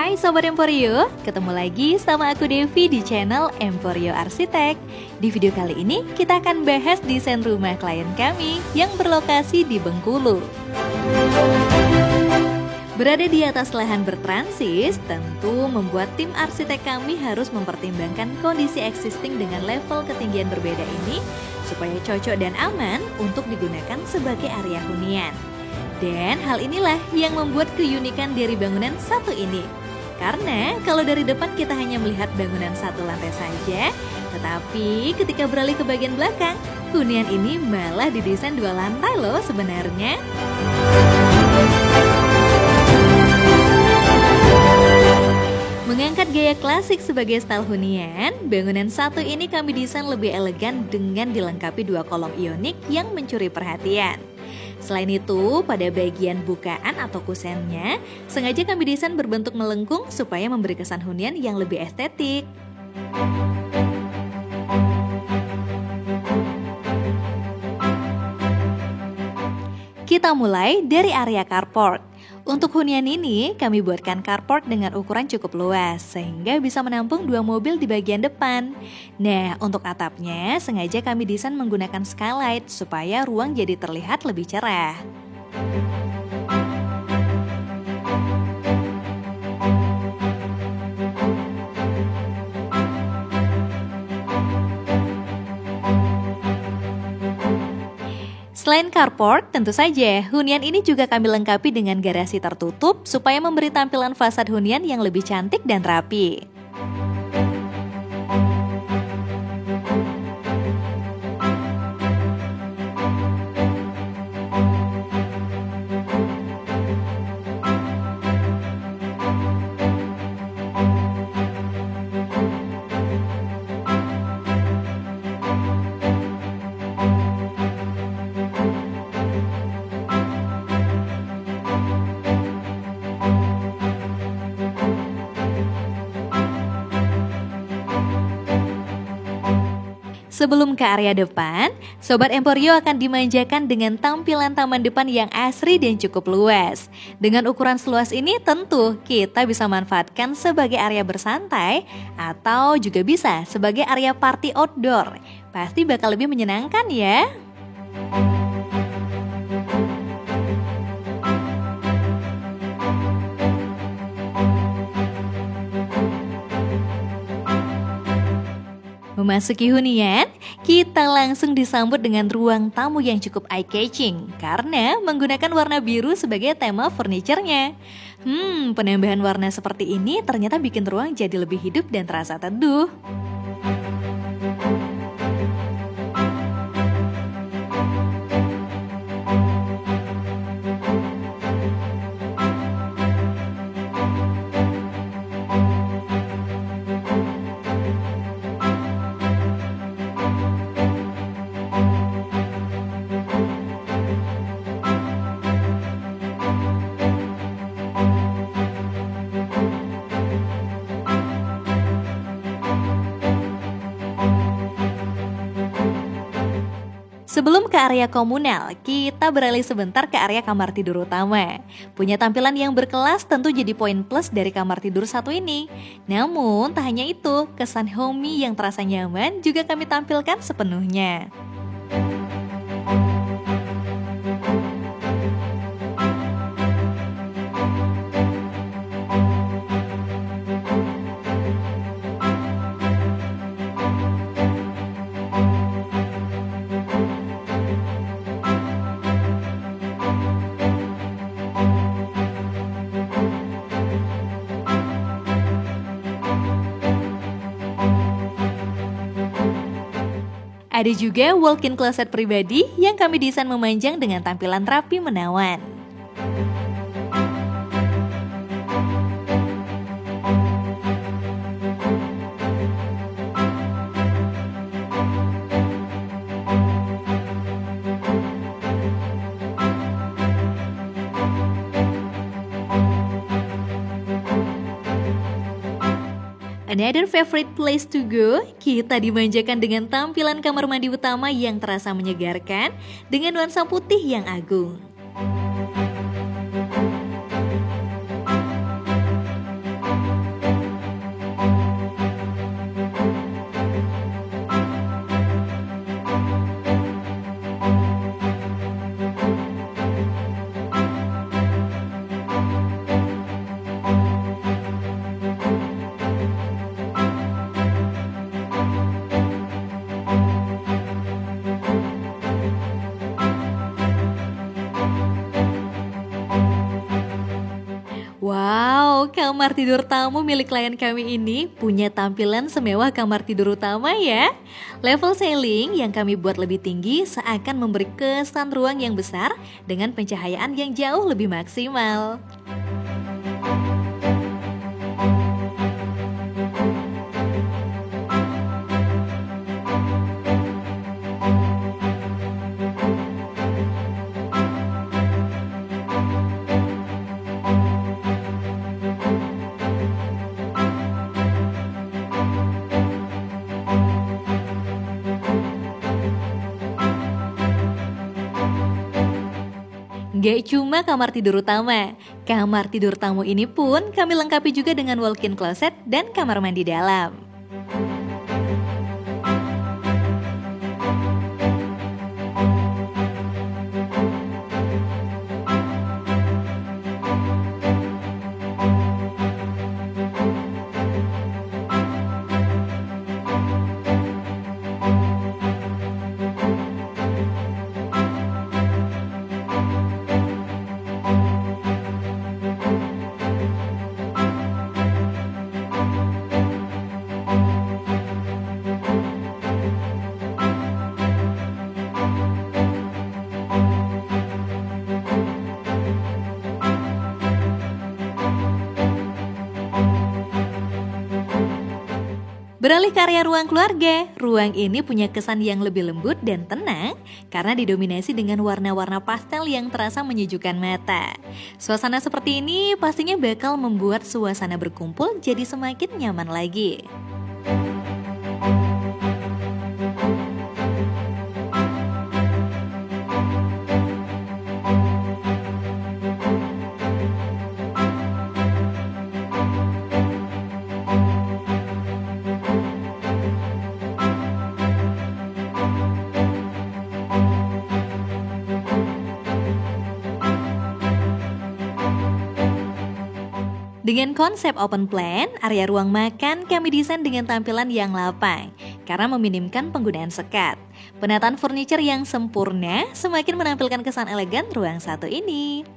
Hai Sobat Emporio, ketemu lagi sama aku Devi di channel Emporio Arsitek. Di video kali ini kita akan bahas desain rumah klien kami yang berlokasi di Bengkulu. Berada di atas lahan bertransis, tentu membuat tim arsitek kami harus mempertimbangkan kondisi existing dengan level ketinggian berbeda ini supaya cocok dan aman untuk digunakan sebagai area hunian. Dan hal inilah yang membuat keunikan dari bangunan satu ini. Karena kalau dari depan kita hanya melihat bangunan satu lantai saja, tetapi ketika beralih ke bagian belakang, hunian ini malah didesain 2 lantai loh sebenarnya. Mengangkat gaya klasik sebagai style hunian, bangunan satu ini kami desain lebih elegan dengan dilengkapi 2 kolom ionik yang mencuri perhatian. Selain itu, pada bagian bukaan atau kusennya, sengaja kami desain berbentuk melengkung supaya memberi kesan hunian yang lebih estetik. Kita mulai dari area carport. Untuk hunian ini, kami buatkan carport dengan ukuran cukup luas, sehingga bisa menampung 2 mobil di bagian depan. Nah, untuk atapnya, sengaja kami desain menggunakan skylight, supaya ruang jadi terlihat lebih cerah. Selain carport, tentu saja hunian ini juga kami lengkapi dengan garasi tertutup supaya memberi tampilan fasad hunian yang lebih cantik dan rapi. Sebelum ke area depan, Sobat Emporio akan dimanjakan dengan tampilan taman depan yang asri dan cukup luas. Dengan ukuran seluas ini tentu kita bisa manfaatkan sebagai area bersantai atau juga bisa sebagai area party outdoor. Pasti bakal lebih menyenangkan ya. Memasuki hunian, kita langsung disambut dengan ruang tamu yang cukup eye-catching karena menggunakan warna biru sebagai tema furniturnya. Penambahan warna seperti ini ternyata bikin ruang jadi lebih hidup dan terasa teduh. Sebelum ke area komunal, kita beralih sebentar ke area kamar tidur utama. Punya tampilan yang berkelas tentu jadi poin plus dari kamar tidur satu ini. Namun tak hanya itu, kesan homey yang terasa nyaman juga kami tampilkan sepenuhnya. Ada juga walk-in closet pribadi yang kami desain memanjang dengan tampilan rapi menawan. Another favorite place to go, kita dimanjakan dengan tampilan kamar mandi utama yang terasa menyegarkan dengan nuansa putih yang agung. kamar tidur tamu milik klien kami ini punya tampilan semewah kamar tidur utama ya. Level ceiling yang kami buat lebih tinggi seakan memberi kesan ruang yang besar dengan pencahayaan yang jauh lebih maksimal. Gak cuma kamar tidur utama, kamar tidur tamu ini pun kami lengkapi juga dengan walk-in closet dan kamar mandi dalam. Beralih ke area ruang keluarga, ruang ini punya kesan yang lebih lembut dan tenang karena didominasi dengan warna-warna pastel yang terasa menyejukkan mata. Suasana seperti ini pastinya bakal membuat suasana berkumpul jadi semakin nyaman lagi. Dengan konsep open plan, area ruang makan kami desain dengan tampilan yang lapang karena meminimkan penggunaan sekat. Penataan furniture yang sempurna semakin menampilkan kesan elegan ruang satu ini.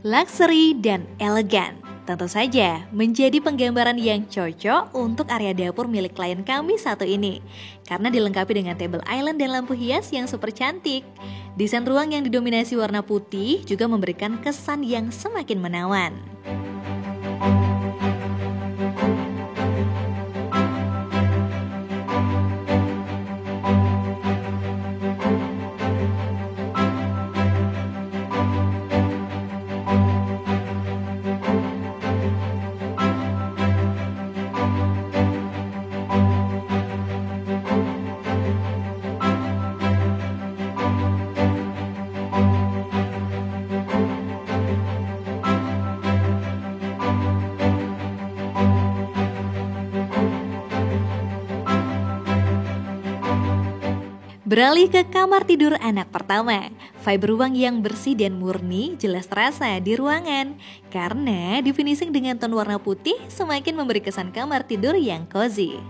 Luxury dan elegan tentu saja menjadi penggambaran yang cocok untuk area dapur milik klien kami satu ini karena dilengkapi dengan table island dan lampu hias yang super cantik. Desain ruang yang didominasi warna putih juga memberikan kesan yang semakin menawan. Beralih ke kamar tidur anak pertama, vibe ruang yang bersih dan murni jelas terasa di ruangan karena di finishing dengan ton warna putih semakin memberi kesan kamar tidur yang cozy.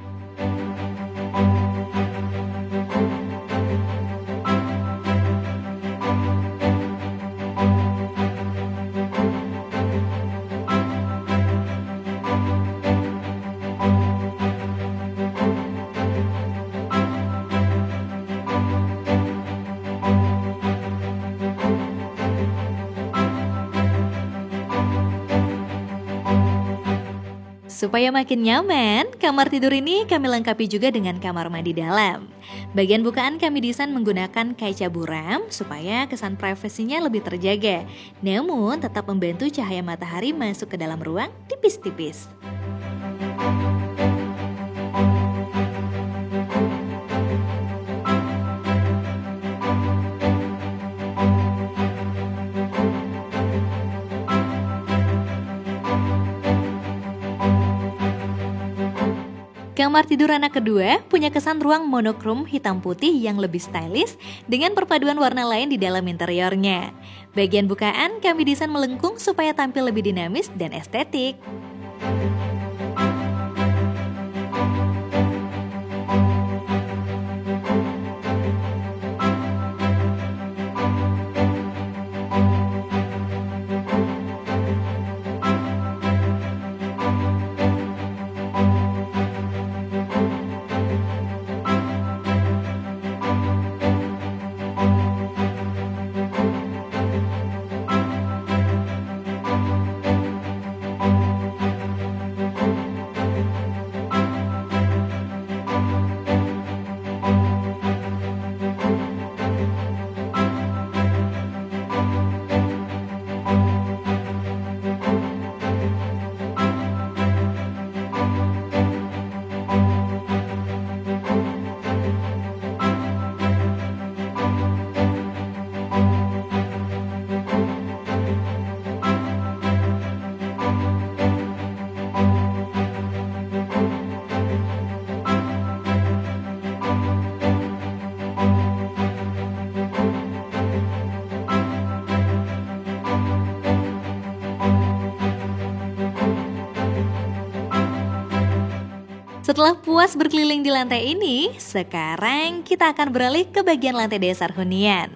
Supaya makin nyaman, kamar tidur ini kami lengkapi juga dengan kamar mandi dalam. Bagian bukaan kami desain menggunakan kaca buram supaya kesan privasinya lebih terjaga. Namun tetap membantu cahaya matahari masuk ke dalam ruang tipis-tipis. Kamar tidur anak kedua punya kesan ruang monokrom hitam putih yang lebih stylish dengan perpaduan warna lain di dalam interiornya. Bagian bukaan kami desain melengkung supaya tampil lebih dinamis dan estetik. Setelah puas berkeliling di lantai ini, sekarang kita akan beralih ke bagian lantai dasar hunian.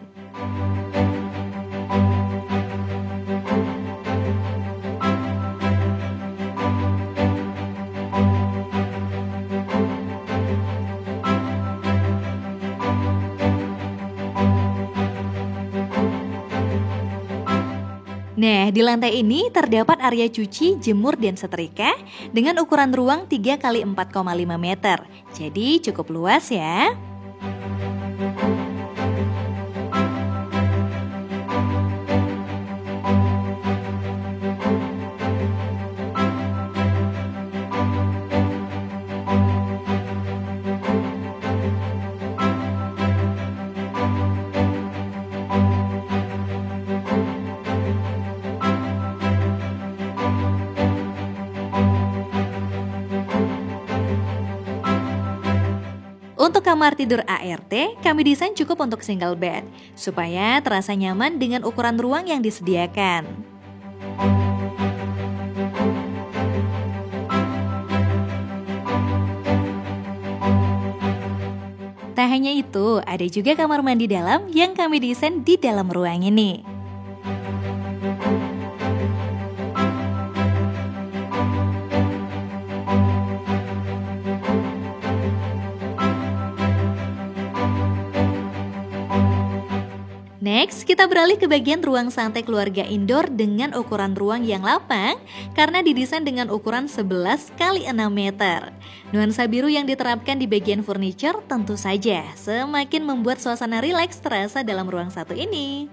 Nah, di lantai ini terdapat area cuci, jemur, dan setrika dengan ukuran ruang 3 x 4,5 meter. Jadi cukup luas ya. Untuk kamar tidur ART, kami desain cukup untuk single bed, supaya terasa nyaman dengan ukuran ruang yang disediakan. Tak hanya itu, ada juga kamar mandi dalam yang kami desain di dalam ruang ini. Next, kita beralih ke bagian ruang santai keluarga indoor dengan ukuran ruang yang lapang karena didesain dengan ukuran 11 x 6 meter. Nuansa biru yang diterapkan di bagian furniture tentu saja semakin membuat suasana rileks terasa dalam ruang satu ini.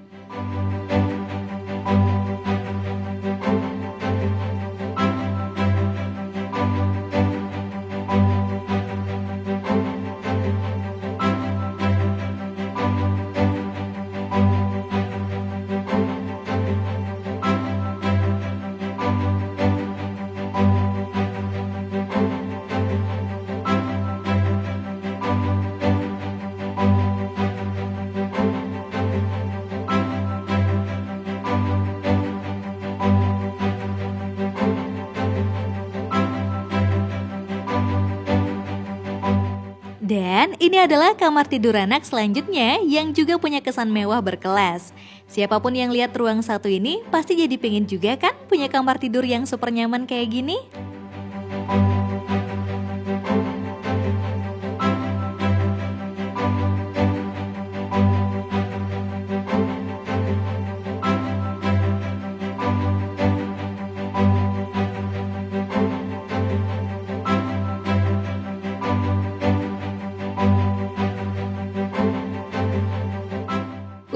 Dan ini adalah kamar tidur anak selanjutnya yang juga punya kesan mewah berkelas. Siapapun yang lihat ruang satu ini pasti jadi pengen juga kan punya kamar tidur yang super nyaman kayak gini?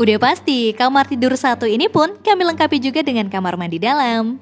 Udah pasti, kamar tidur satu ini pun kami lengkapi juga dengan kamar mandi dalam.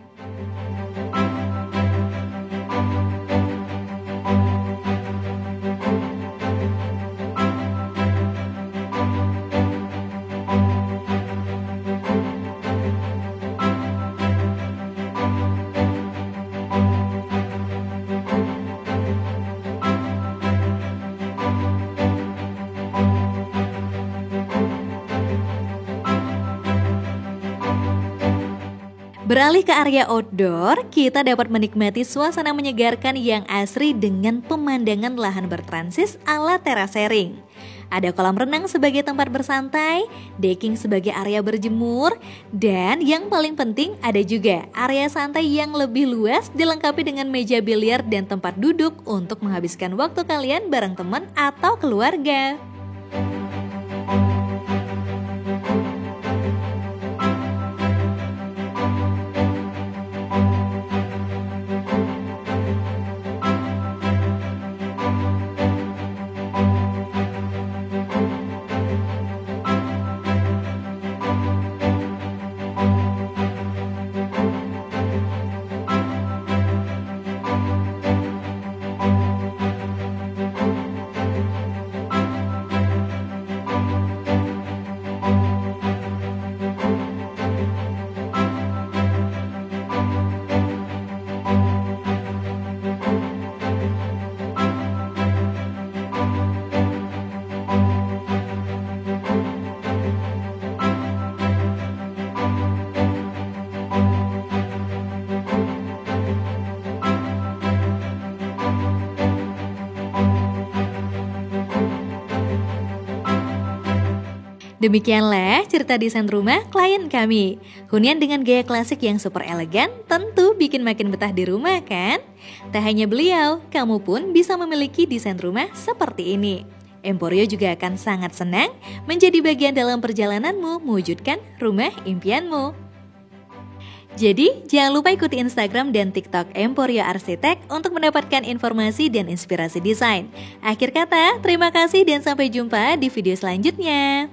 Beralih ke area outdoor, kita dapat menikmati suasana menyegarkan yang asri dengan pemandangan lahan bertransis ala terasering. Ada kolam renang sebagai tempat bersantai, decking sebagai area berjemur, dan yang paling penting ada juga area santai yang lebih luas dilengkapi dengan meja biliar dan tempat duduk untuk menghabiskan waktu kalian bareng teman atau keluarga. Demikianlah cerita desain rumah klien kami. Hunian dengan gaya klasik yang super elegan tentu bikin makin betah di rumah kan? Tak hanya beliau, kamu pun bisa memiliki desain rumah seperti ini. Emporio juga akan sangat senang menjadi bagian dalam perjalananmu mewujudkan rumah impianmu. Jadi, jangan lupa ikuti Instagram dan TikTok Emporio Arsitek untuk mendapatkan informasi dan inspirasi desain. Akhir kata, terima kasih dan sampai jumpa di video selanjutnya.